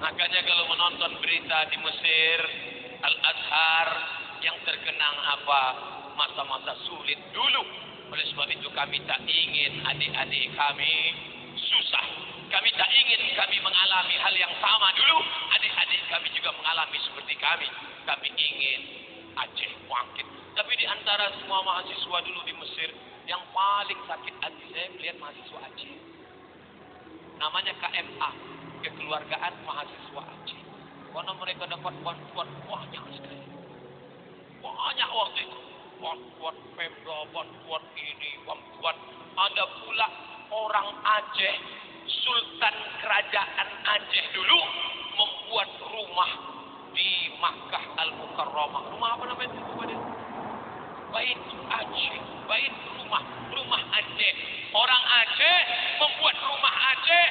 Makanya kalau menonton berita di Mesir, Al-Azhar yang terkenang apa? Masa-masa sulit dulu. Oleh sebab itu kami tak ingin adik-adik kami susah. Kami tak ingin kami mengalami hal yang sama dulu. Adik-adik kami juga mengalami seperti kami. Kami ingin Aceh bangkit. Tapi di antara semua mahasiswa dulu di Mesir, yang paling sakit hati saya melihat mahasiswa Aceh. Namanya KMA, Kekeluargaan Mahasiswa Aceh. Karena mereka dapat bantuan banyak sekali. Banyak waktu itu. Bantuan Pemda, bantuan ini, bantuan. Ada pula orang Aceh, Sultan Kerajaan Aceh dulu membuat rumah di Makkah Al-Mukarramah. Rumah apa namanya itu? Bait Aceh, bait rumah Aceh. Orang Aceh membuat rumah Aceh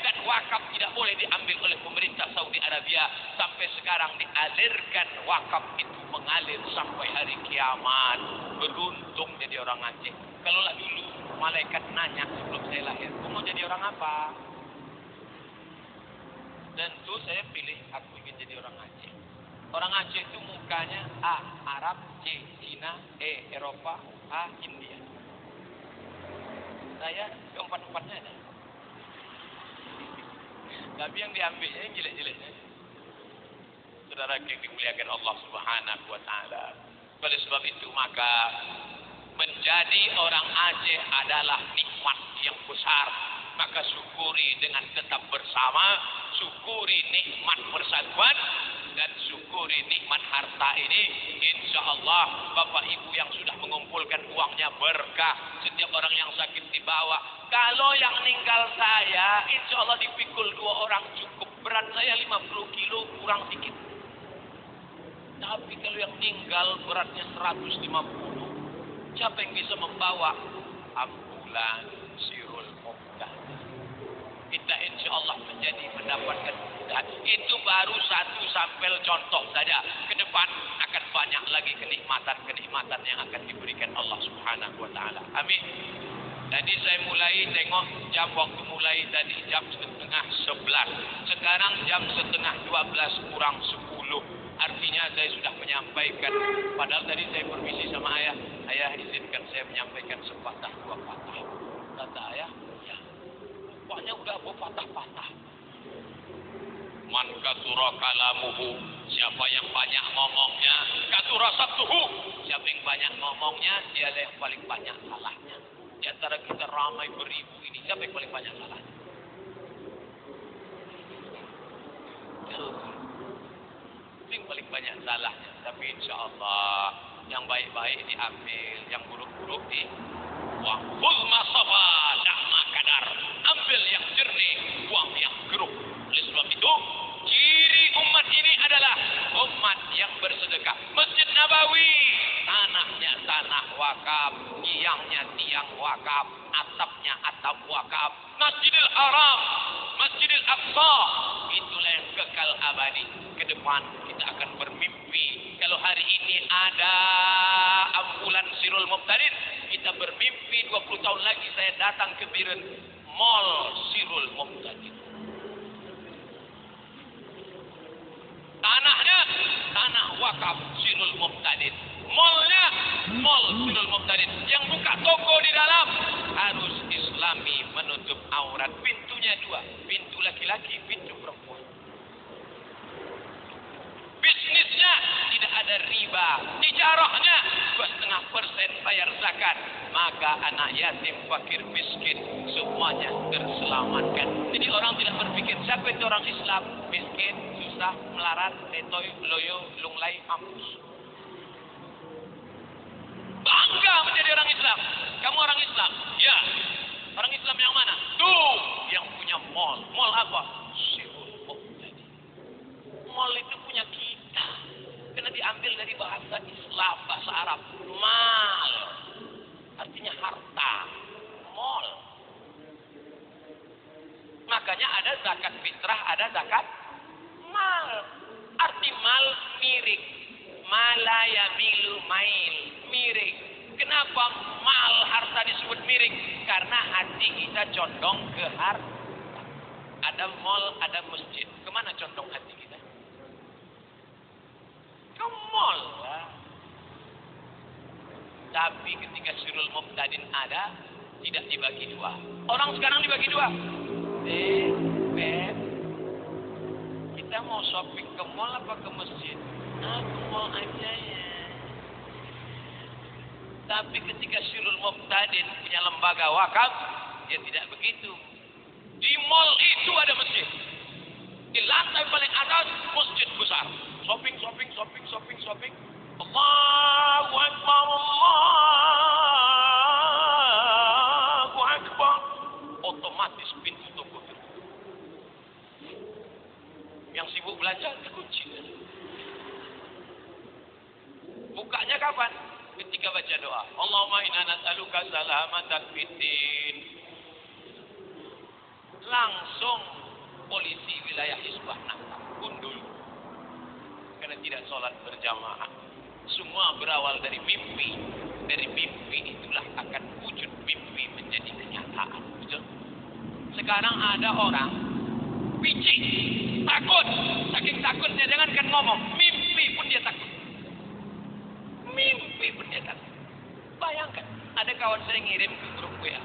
dan wakaf tidak boleh diambil oleh pemerintah Saudi Arabia. Sampai sekarang dialirkan wakaf itu mengalir sampai hari kiamat. Beruntung jadi orang Aceh. Kalau lah dulu malaikat nanya sebelum saya lahir, "Kamu mau jadi orang apa?" Tentu saya pilih aku ingin jadi orang Aceh. Orang Aceh itu mukanya A. Arab, C. Cina, E. Eropa, A. India. Saya keempat-empatnya ada. Tapi yang diambilnya yang jelek-jeleknya. Saudara yang dimuliakan Allah Subhanahu wa Ta'ala. Oleh sebab itu maka menjadi orang Aceh adalah nikmat yang besar. Maka syukuri dengan tetap bersama, syukuri nikmat persatuan, dan syukuri nikmat harta ini. Insya Allah Bapak Ibu yang sudah mengumpulkan uangnya berkah. Setiap orang yang sakit dibawa. Kalau yang meninggal saya, insya Allah dipikul 2 orang cukup. Berat saya 50 kilo kurang dikit. Tapi kalau yang tinggal beratnya 150, siapa yang bisa membawa? Ambulan Sirul Muqdah. Kita insya Allah mendapatkan kemudahan. Itu baru satu sampel contoh saja. Ke depan akan banyak lagi kenikmatan-kenikmatan yang akan diberikan Allah Subhanahu wa Ta'ala. Amin. Jadi saya mulai tengok jam waktu mulai tadi jam 10:30. Sekarang jam 11:30 kurang 10. Artinya saya sudah menyampaikan. Padahal tadi saya permisi sama ayah. Ayah izinkan saya menyampaikan sepatah 2 patah. Kata ayah, ya. Pokoknya udah patah-patah. Man katsura kalamuhu, siapa yang banyak ngomongnya, katsura sabtuhu, siapa yang banyak ngomongnya, dia yang paling banyak salahnya. Di antara kita ramai beribu ini, siapa yang paling banyak salahnya? Yang paling banyak salahnya. Tapi insya Allah yang baik-baik diambil, yang buruk-buruk dibuang. Khudh ma safa da'ma kadar, ambil yang jernih, buang yang keruh. Oleh sebab itu ciri umat ini adalah umat yang bersedekah. Masjid Nabawi, tanahnya tanah wakaf, tiangnya tiang wakaf, atapnya atap wakaf. Masjidil Haram, Masjidil Aqsa, itulah yang kekal abadi. Ke depan kita akan bermimpi. Kalau hari ini ada ambulan Sirul Muqtadin, kita bermimpi 20 tahun lagi saya datang ke Biren Mall Sirul Muqtadin. Tanahnya tanah wakaf Sirul Muqtadin. Mallnya mall Sirul Muqtadin. Yang buka toko di dalam harus Islami, menutup aurat. Pintunya 2, pintu laki-laki, pintu perempuan. Bisnisnya tidak ada riba, tijarahnya 2,5% bayar zakat. Maka anak yatim, fakir, miskin semuanya terselamatkan. Jadi orang tidak berpikir siapa itu orang Islam, miskin, susah, melarat, letoy, loyo, lunglai, mampus. Bangga menjadi orang Islam. Kamu orang Islam? Ya. Orang Islam yang mana? Tuh, yang punya mall. Mall apa? Sirul Muqtadin. Mall itu punya kita. Karena diambil dari bahasa Islam, bahasa Arab. Mal. Artinya harta. Mall. Makanya ada zakat fitrah, ada zakat mal. Arti mal miring. Malaya milu mail. Miring. Kenapa mal harta disebut miring? Karena hati kita condong ke harta. Ada mall, ada masjid. Kemana condong Tapi ketika Sirul Muqtadin ada, tidak dibagi dua. Orang sekarang dibagi dua. Beb, kita mau shopping ke mall apa ke masjid? Ke mall aja ya. Tapi ketika Sirul Muqtadin punya lembaga wakaf, dia tidak begitu. Di mall itu ada masjid. Di lantai paling atas masjid besar. Shopping. Allahu Akbar, Allahu Akbar. Otomatis pintu toko tutup. Yang sibuk belanja dikunci. Bukanya kapan? Ketika baca doa. Allahumma inna nas'aluka salamatan fid din. Langsung polisi wilayah Hizbah nangkap, gundul. Karena tidak sholat berjamaah. Semua berawal dari mimpi. Dari mimpi itulah akan wujud mimpi menjadi kenyataan. Betul? Sekarang ada orang picik, takut. Saking takutnya jangankan ngomong, mimpi pun dia takut. Mimpi pun dia takut. Bayangkan, ada kawan saya ngirim ke grup WA.